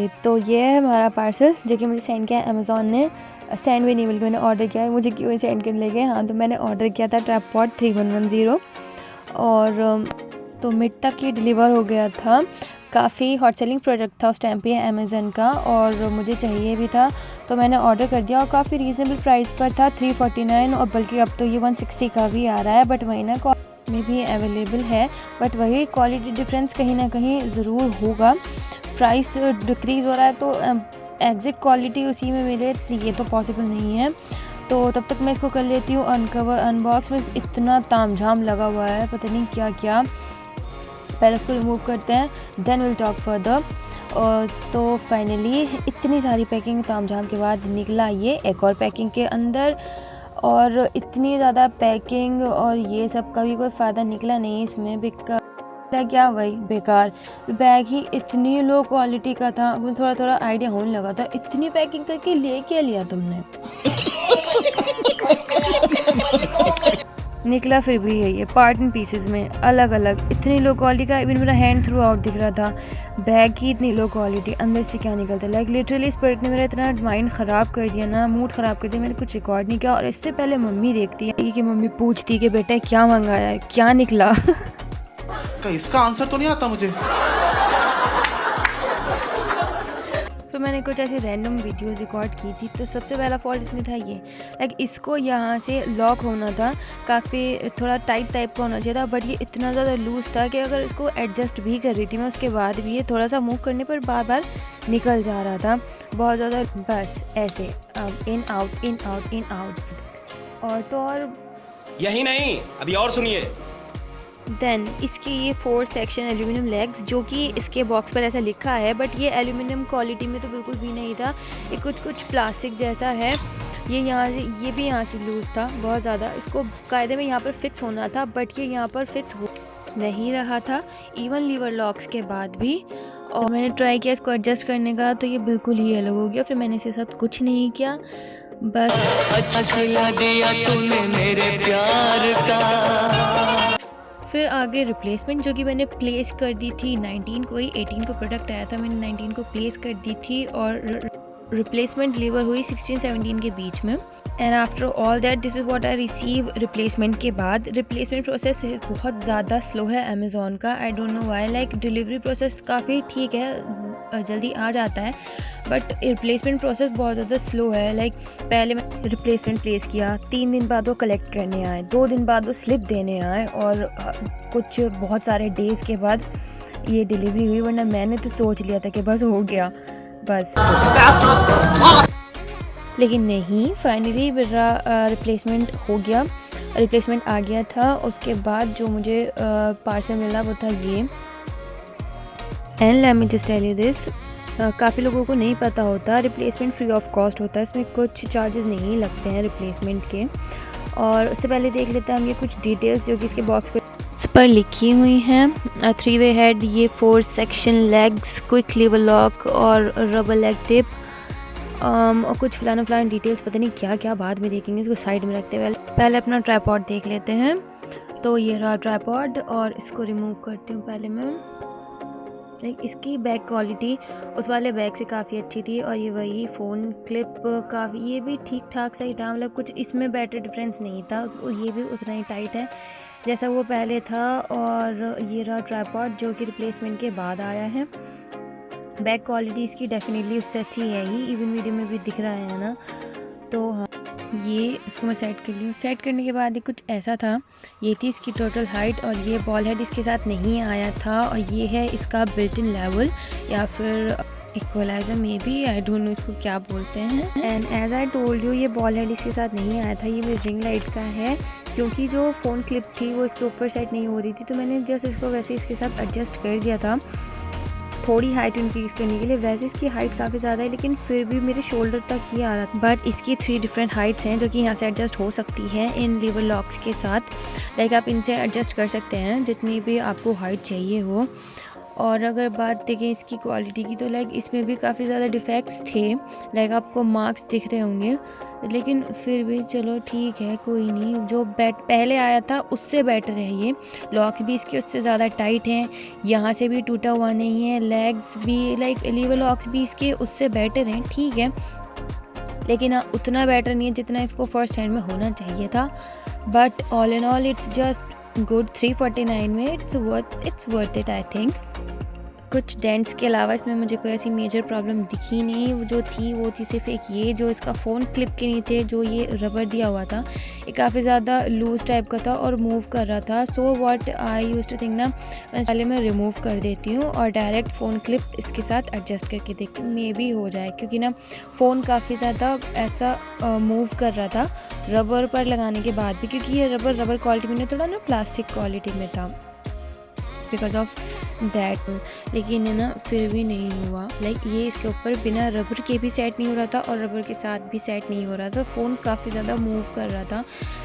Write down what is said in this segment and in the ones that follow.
Okay, तो ये है हमारा पार्सल जो कि मुझे सेंड किया अमेज़ॉन ने। सेंड भी नहीं बल्कि मैंने ऑर्डर किया है, मुझे क्यों सेंड कर ले गए। हाँ, तो मैंने ऑर्डर किया था ट्राइपॉड 3110 और तो मिड तक ये डिलीवर हो गया था। काफ़ी हॉट सेलिंग प्रोडक्ट था उस टाइम पे अमेज़न का और मुझे चाहिए भी था, तो मैंने ऑर्डर कर दिया और काफ़ी रीज़नेबल प्राइस पर था, 349, और बल्कि अब तो ये 160 का भी आ रहा है। बट वही ना में भी अवेलेबल है, बट वही क्वालिटी डिफरेंस कहीं ना कहीं ज़रूर होगा। प्राइस डिक्रीज़ हो रहा है तो एग्जैक्ट क्वालिटी उसी में मिले ये तो पॉसिबल नहीं है। तो तब तक मैं इसको कर लेती हूँ अनकवर अनबॉक्स में। इतना तामझाम लगा हुआ है, पता नहीं क्या क्या। पहले इसको रिमूव करते हैं, देन विल टॉक फर्दर। तो फाइनली इतनी सारी पैकिंग तामझाम के बाद निकला ये एक और पैकिंग के अंदर, और इतनी ज़्यादा पैकिंग और ये सब का भी कोई फ़ायदा निकला नहीं इसमें। बेकार क्या, वही बेकार बैग ही इतनी लो क्वालिटी का था। मुझे थोड़ा थोड़ा आइडिया होने लगा था, इतनी पैकिंग करके ले क्या लिया तुमने। निकला फिर भी यही है, पार्ट एंड पीसेस में अलग अलग, इतनी लो क्वालिटी का। इवन मेरा हैंड थ्रू आउट दिख रहा था। बैग की इतनी लो क्वालिटी, अंदर से क्या निकलता है। लाइक लिटरली इस प्रोडक्ट ने मेरा इतना माइंड ख़राब कर दिया ना, मूड ख़राब कर दिया। मैंने कुछ रिकॉर्ड नहीं किया और इससे पहले मम्मी देखती है कि मम्मी पूछती कि बेटा क्या मंगाया है, क्या निकला। इसका आंसर तो नहीं आता मुझे। तो मैंने कुछ ऐसी रैंडम वीडियोस रिकॉर्ड की थी। तो सबसे पहला फॉल्ट इसमें था ये, लाइक इसको यहाँ से लॉक होना था, काफ़ी थोड़ा टाइट टाइप का होना चाहिए था, बट ये इतना ज़्यादा लूज़ था कि अगर इसको एडजस्ट भी कर रही थी मैं उसके बाद भी ये थोड़ा सा मूव करने पर बार बार निकल जा रहा था बहुत ज़्यादा। बस ऐसे in out in out in out. और तो और यही नहीं, अभी और सुनिए। देन इसके ये 4 सेक्शन एल्यूमिनियम लेग्स, जो कि इसके बॉक्स पर ऐसा लिखा है, बट ये एल्यूमिनियम क्वालिटी में तो बिल्कुल भी नहीं था। ये कुछ प्लास्टिक जैसा है। ये यहाँ से, ये भी यहाँ से लूज़ था बहुत ज़्यादा। इसको कायदे में यहाँ पर फिक्स होना था, बट ये यहाँ पर फिक्स हो नहीं रहा था इवन लीवर लॉक्स के बाद भी। और मैंने ट्राई किया इसको एडजस्ट करने का, तो ये बिल्कुल ही अलग हो गया। फिर मैंने इसके साथ कुछ नहीं किया, बस अच्छा सिला दिया तूने मेरे प्यार का। फिर आगे रिप्लेसमेंट, जो कि मैंने प्लेस कर दी थी 19 को ही। 18 को प्रोडक्ट आया था, मैंने 19 को प्लेस कर दी थी और रिप्लेसमेंट डिलीवर हुई 16-17 के बीच में। And after all that this is what I receive replacement के बाद। रिप्लेसमेंट प्रोसेस बहुत ज़्यादा स्लो है अमेज़ॉन का, आई don't know why. Like delivery process काफ़ी ठीक है, जल्दी आ जाता है, बट रिप्लेसमेंट प्रोसेस बहुत ज़्यादा स्लो है। लाइक पहले मैं रिप्लेसमेंट प्लेस किया, 3 दिन बाद वो कलेक्ट करने आए, 2 दिन बाद वो स्लिप देने आए, और कुछ बहुत सारे डेज़ के बाद ये डिलीवरी हुई। वरना मैंने तो सोच लिया था कि बस हो गया बस, लेकिन नहीं, फाइनली मेरा रिप्लेसमेंट हो गया, रिप्लेसमेंट आ गया था। उसके बाद जो मुझे पार्सल मिला वो था ये। And let me just tell you this, काफ़ी लोगों को नहीं पता होता, रिप्लेसमेंट फ्री ऑफ कॉस्ट होता है, इसमें कुछ चार्जेस नहीं लगते हैं रिप्लेसमेंट के। और उससे पहले देख लेते हैं हम ये कुछ डिटेल्स जो कि इसके बॉक्स पर लिखी हुई हैं। 3-वे हेड, ये 4 section legs, quick lever lock और रबर लेग टिप, और कुछ फलाना डिटेल्स पता नहीं क्या क्या, बाद में देखेंगे। इसको साइड में रखते हुए पहले अपना ट्राइपॉड देख लेते हैं। तो ये रहा ट्राइपॉड और इसको रिमूव करती हूँ पहले मैं। लाइक इसकी बैक क्वालिटी उस वाले बैग से काफ़ी अच्छी थी, और ये वही फ़ोन क्लिप काफ़ी, ये भी ठीक ठाक सही था, मतलब कुछ इसमें बेटर डिफरेंस नहीं था। ये भी उतना ही टाइट है जैसा वो पहले था। और ये रहा ट्राइपॉड जो कि रिप्लेसमेंट के बाद आया है। बैक क्वालिटी इसकी डेफिनेटली उससे अच्छी है ही, इवन वीडियो में भी दिख रहा है ना। तो हाँ, ये इसको मैं सेट कर लूँ। सेट करने के बाद ये कुछ ऐसा था, ये थी इसकी टोटल हाइट, और ये बॉल हेड इसके साथ नहीं आया था। और ये है इसका बिल्ट इन लेवल या फिर equaliser, maybe, I don't know इसको क्या बोलते हैं। And as I told you, ये बॉल हेड इसके साथ नहीं आया था, ये मेरी रिंग लाइट का है, क्योंकि जो फ़ोन क्लिप थी वो इसके ऊपर सेट नहीं हो रही थी, तो मैंने जस्ट इसको वैसे इसके साथ एडजस्ट कर दिया था थोड़ी हाइट इंक्रीज़ करने के लिए। वैसे इसकी हाइट काफ़ी ज़्यादा है, लेकिन फिर भी मेरे शोल्डर तक ही आ रहा था। बट इसकी 3 डिफरेंट हाइट्स हैं जो कि यहाँ से एडजस्ट हो सकती है इन लीवर लॉक्स के साथ। लाइक आप इनसे एडजस्ट कर सकते हैं जितनी भी आपको हाइट चाहिए हो। और अगर बात देखें इसकी क्वालिटी की तो लाइक इसमें भी काफ़ी ज़्यादा डिफेक्ट्स थे, लाइक आपको मार्क्स दिख रहे होंगे, लेकिन फिर भी चलो ठीक है, कोई नहीं। जो पहले आया था उससे बेटर है ये। लॉक्स भी इसके उससे ज़्यादा टाइट हैं, यहाँ से भी टूटा हुआ नहीं है, लेग्स भी लाइक लीवर लॉक्स भी इसके उससे बेटर हैं, ठीक है, लेकिन हाँ उतना बेटर नहीं है जितना इसको फर्स्ट हैंड में होना चाहिए था। But all in all it's just good. 349 में it's worth it I think. कुछ डेंट्स के अलावा इसमें मुझे कोई ऐसी मेजर प्रॉब्लम दिखी नहीं। वो जो थी वो थी सिर्फ एक ये जो इसका फ़ोन क्लिप के नीचे जो ये रबर दिया हुआ था, ये काफ़ी ज़्यादा लूज़ टाइप का था और मूव कर रहा था। So what I used to think ना, मैं पहले मैं रिमूव कर देती हूँ और डायरेक्ट फ़ोन क्लिप इसके साथ एडजस्ट करके देखती हूँ, मे बी हो जाए, क्योंकि ना फ़ोन काफ़ी ज़्यादा ऐसा मूव कर रहा था रबर पर लगाने के बाद भी, क्योंकि ये रबर क्वालिटी में नहीं, थोड़ा ना प्लास्टिक क्वालिटी में था बिकॉज ऑफ दैट। लेकिन है ना फिर भी नहीं हुआ, लाइक ये इसके ऊपर बिना रबर के भी सेट नहीं हो रहा था और रबर के साथ भी सेट नहीं हो रहा था। फ़ोन काफ़ी ज़्यादा मूव कर रहा था।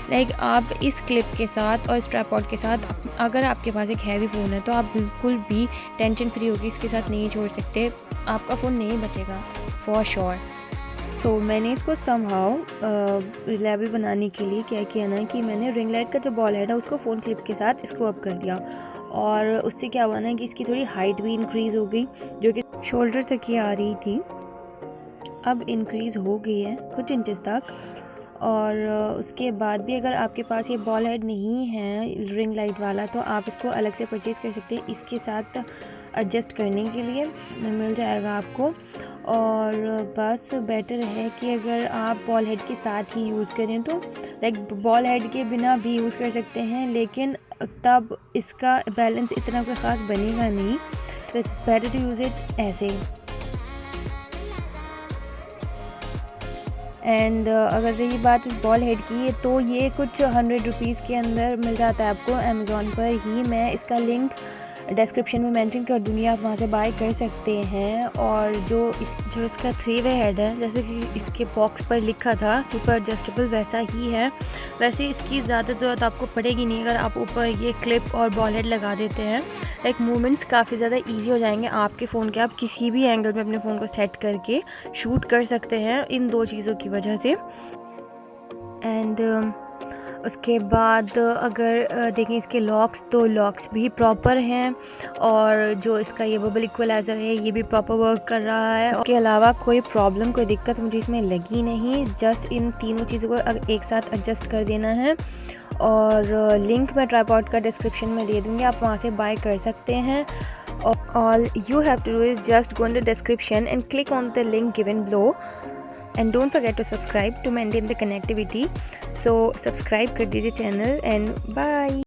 लाइक आप इस क्लिप के साथ और स्ट्रैप आउट के साथ, अगर आपके पास एक हैवी फ़ोन है तो आप बिल्कुल भी टेंशन फ्री होकर इसके साथ नहीं छोड़ सकते, आपका फ़ोन नहीं बचेगा फॉर श्योर। सो मैंने इसको समहाउ रिलायबल बनाने के लिए क्या किया ना कि मैंने रिंग लाइट का जो बॉल हेड है उसको फ़ोन क्लिप के साथ स्क्रू अप कर दिया, और उससे क्या हुआ ना कि इसकी थोड़ी हाइट भी इंक्रीज़ हो गई, जो कि शोल्डर तक ही आ रही थी, अब इंक्रीज़ हो गई है कुछ इंचेस तक। और उसके बाद भी अगर आपके पास ये बॉल हेड नहीं है रिंग लाइट वाला तो आप इसको अलग से परचेज़ कर सकते हैं, इसके साथ एडजस्ट करने के लिए मिल जाएगा आपको। और बस बेटर है कि अगर आप बॉल हेड के साथ ही यूज़ करें तो लाइक बॉल हेड के बिना भी यूज़ कर सकते हैं, लेकिन तब इसका बैलेंस इतना कोई ख़ास बनेगा नहीं, तो it's better to use it ऐसे। एंड अगर रही बात इस बॉल हेड की, तो ये कुछ 100 रुपीज़ के अंदर मिल जाता है आपको अमेज़ॉन पर ही। मैं इसका लिंक डिस्क्रिप्शन में मेंशन कर दूँगी, आप वहाँ से बाय कर सकते हैं। और जो इसका 3-वे हेड है, जैसे कि इसके बॉक्स पर लिखा था सुपर एडजस्टेबल, वैसा ही है। वैसे इसकी ज़्यादा ज़रूरत आपको पड़ेगी नहीं अगर आप ऊपर ये क्लिप और बॉल हेड लगा देते हैं। लाइक मूवमेंट्स काफ़ी ज़्यादा ईजी हो जाएंगे आपके फ़ोन के, आप किसी भी एंगल में अपने फ़ोन को सेट करके शूट कर सकते हैं इन 2 चीज़ों की वजह से। एंड उसके बाद अगर देखें इसके लॉक्स, तो लॉक्स भी प्रॉपर हैं, और जो इसका ये बबल इक्वलाइज़र है ये भी प्रॉपर वर्क कर रहा है। उसके अलावा कोई प्रॉब्लम, कोई दिक्कत मुझे इसमें लगी नहीं। जस्ट इन तीनों चीज़ों को एक साथ एडजस्ट कर देना है, और लिंक मैं ट्राइपॉड का डिस्क्रिप्शन में दे दूँगी, आप वहाँ से बाय कर सकते हैं। All you have to do is just go in the description and click on the link given below. And don't forget to subscribe to maintain the connectivity. So subscribe कर दीजिए चैनल, and bye.